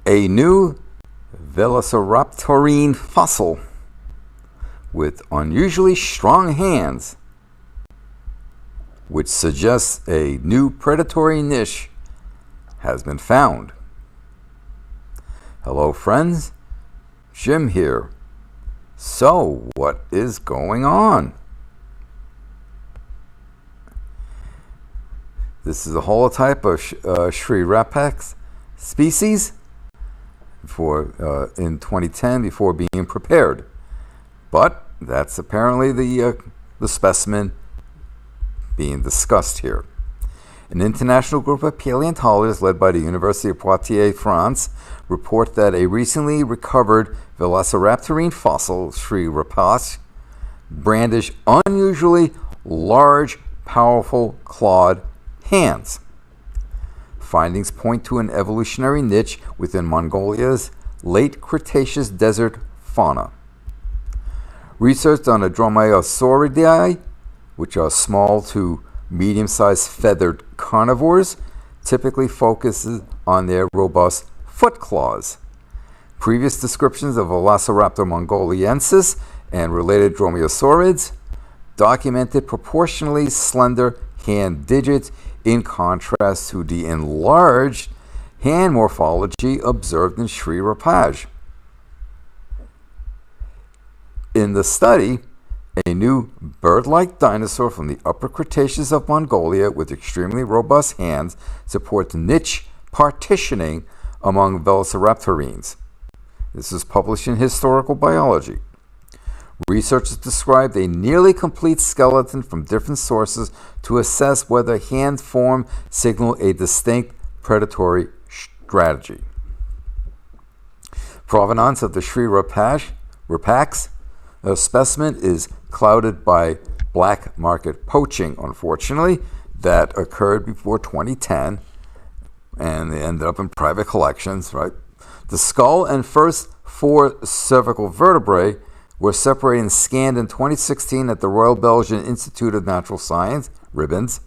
A new Velociraptorine fossil with unusually strong hands, which suggests a new predatory niche, has been found. Hello friends, Jim here. So, what is going on? This is a holotype of Schirrapax species in 2010 before being prepared. But that's apparently the specimen being discussed here. An international group of paleontologists led by the University of Poitiers, France, report that a recently recovered Velociraptorine fossil, Schirrapax, brandish unusually large, powerful clawed hands. Findings point to an evolutionary niche within Mongolia's late Cretaceous desert fauna. Research on the Dromaeosauridae, which are small to medium-sized feathered carnivores, typically focuses on their robust foot claws. Previous descriptions of Velociraptor mongoliensis and related dromaeosaurids documented proportionally slender hand digits in contrast to the enlarged hand morphology observed in Schirrapax. In the study, a new bird-like dinosaur from the Upper Cretaceous of Mongolia with extremely robust hands supports niche partitioning among Velociraptorines. This is published in Historical Biology. Researchers described a nearly complete skeleton from different sources to assess whether hand form signal a distinct predatory strategy. Provenance of the Schirrapax specimen is clouded by black market poaching, unfortunately, that occurred before 2010, and they ended up in private collections, right? The skull and first 4 cervical vertebrae were separated and scanned in 2016 at the Royal Belgian Institute of Natural Science, Ribbons,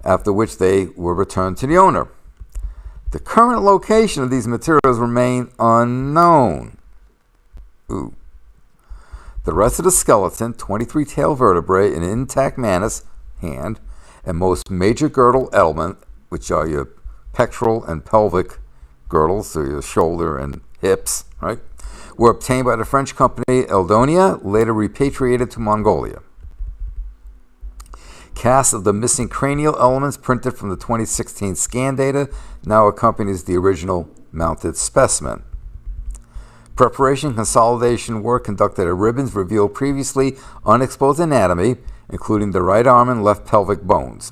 after which they were returned to the owner. The current location of these materials remain unknown. The rest of the skeleton, 23 tail vertebrae, an intact manus, hand, and most major girdle element, which are your pectoral and pelvic girdles, so your shoulder and hips, right, were obtained by the French company Eldonia, later repatriated to Mongolia. Cast of the missing cranial elements printed from the 2016 scan data now accompanies the original mounted specimen. Preparation consolidation work conducted at Ribbons revealed previously unexposed anatomy, including the right arm and left pelvic bones.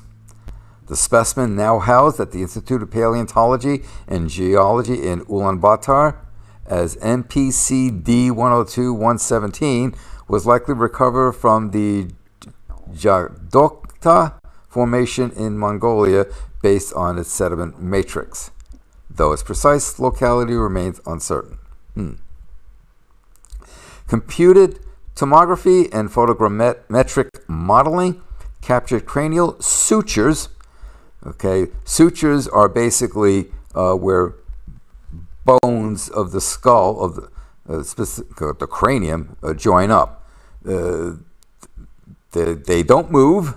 The specimen, now housed at the Institute of Paleontology and Geology in Ulaanbaatar as MPCD 102-117, was likely recovered from the Jagdokta Formation in Mongolia based on its sediment matrix, though its precise locality remains uncertain. Computed tomography and photogrammetric modeling captured cranial sutures. Okay, sutures are basically where bones of the skull of the cranium join up. They don't move.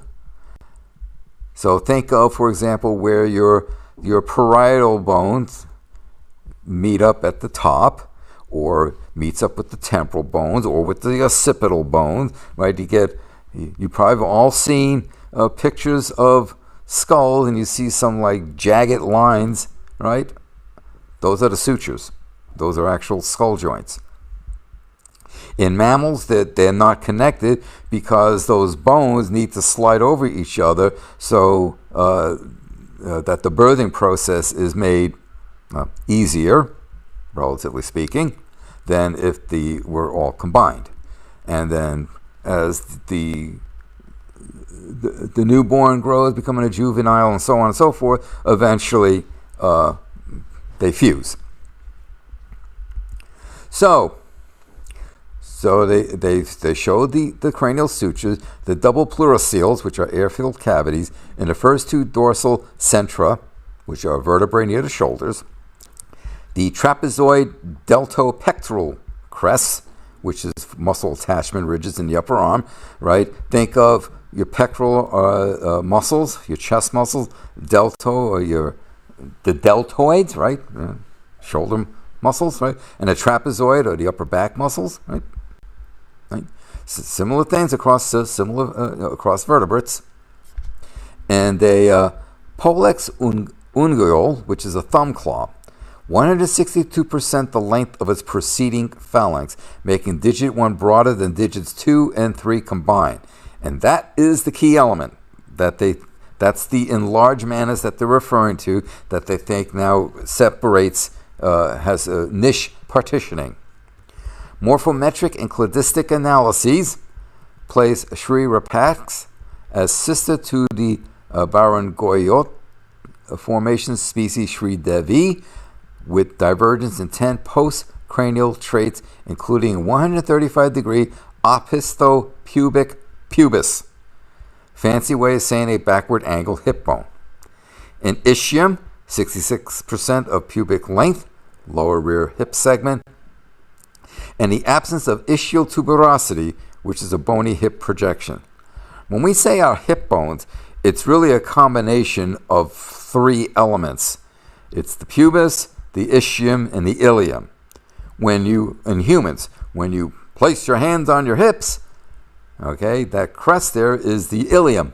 So think of, for example, where your parietal bones meet up at the top, or meets up with the temporal bones, or with the occipital bones, right? You probably have all seen pictures of skulls, and you see some like jagged lines, right? Those are the sutures. Those are actual skull joints. In mammals, they're not connected because those bones need to slide over each other, so that the birthing process is made easier, relatively speaking, than if they were all combined. And then as the newborn grows, becoming a juvenile, and so on and so forth, eventually they fuse. So they showed the cranial sutures, the double pleurocoels, which are air-filled cavities, in the first 2 dorsal centra, which are vertebrae near the shoulders. The trapezoid deltopectoral crest, which is muscle attachment ridges in the upper arm, right? Think of your pectoral muscles, your chest muscles, or the deltoids, right? Shoulder muscles, right? And the trapezoid, or the upper back muscles, right? Similar things across across vertebrates. And a pollex unguiole, which is a thumb claw, 162% the length of its preceding phalanx, making digit 1 broader than digits 2 and 3 combined. And that is the key element that's the enlarged manus that they're referring to, that they think now separates, has a niche partitioning. Morphometric and cladistic analyses place Shri rapax as sister to the Barangoyot formation species Shri devi, with divergence in 10 post-cranial traits, including 135-degree opistopubic pubis. Fancy way of saying a backward angle hip bone. In ischium, 66% of pubic length, lower rear hip segment, and the absence of ischial tuberosity, which is a bony hip projection. When we say our hip bones, it's really a combination of 3 elements. It's the pubis, the ischium, and the ilium. In humans, when you place your hands on your hips, okay, that crest there is the ilium.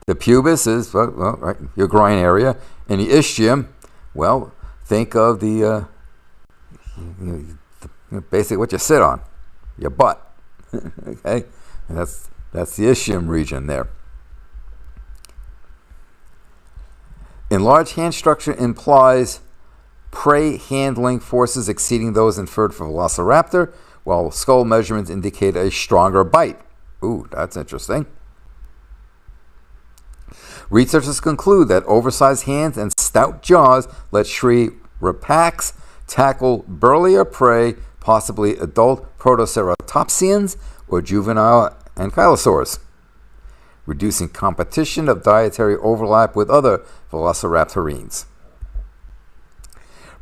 The pubis is right, your groin area, and the ischium, well, think of the basically what you sit on, your butt. Okay, and that's the ischium region there. Enlarged hand structure implies prey handling forces exceeding those inferred for Velociraptor, while skull measurements indicate a stronger bite. Ooh, that's interesting. Researchers conclude that oversized hands and stout jaws let Shri rapax tackle burlier prey, possibly adult protoceratopsians or juvenile ankylosaurs, reducing competition of dietary overlap with other velociraptorines.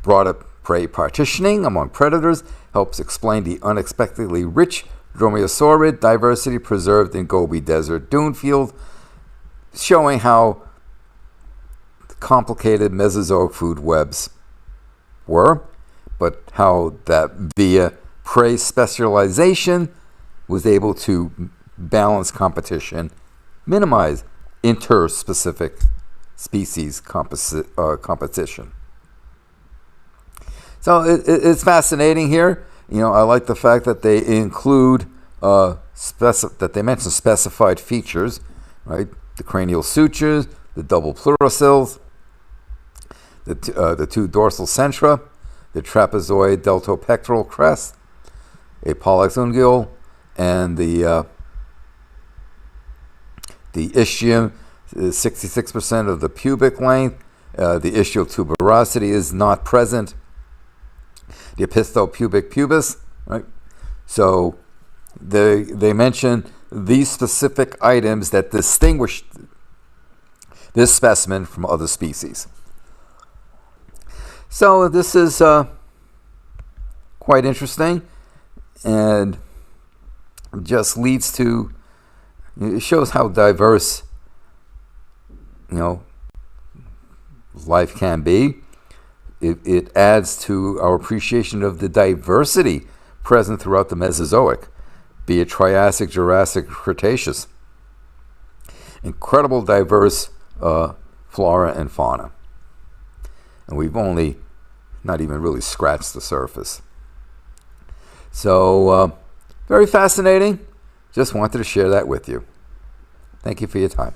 Broader prey partitioning among predators helps explain the unexpectedly rich dromaeosaurid diversity preserved in Gobi Desert dune field, showing how complicated Mesozoic food webs were, but how that via prey specialization was able to balance competition, minimize interspecific species competition. So it's fascinating here. I like the fact that they include that they mention specified features, right? The cranial sutures, the double pluricils, the 2 dorsal centra, the trapezoid deltopectoral crest, a pollex unguiole, and the ischium is 66% of the pubic length. The ischial tuberosity is not present. The opistopubic pubis, right? So they mention these specific items that distinguish this specimen from other species. So this is quite interesting, and just leads to, it shows how diverse life can be. It adds to our appreciation of the diversity present throughout the Mesozoic, be it Triassic, Jurassic, Cretaceous. Incredible diverse flora and fauna. And we've only not even really scratched the surface. So, very fascinating. Just wanted to share that with you. Thank you for your time.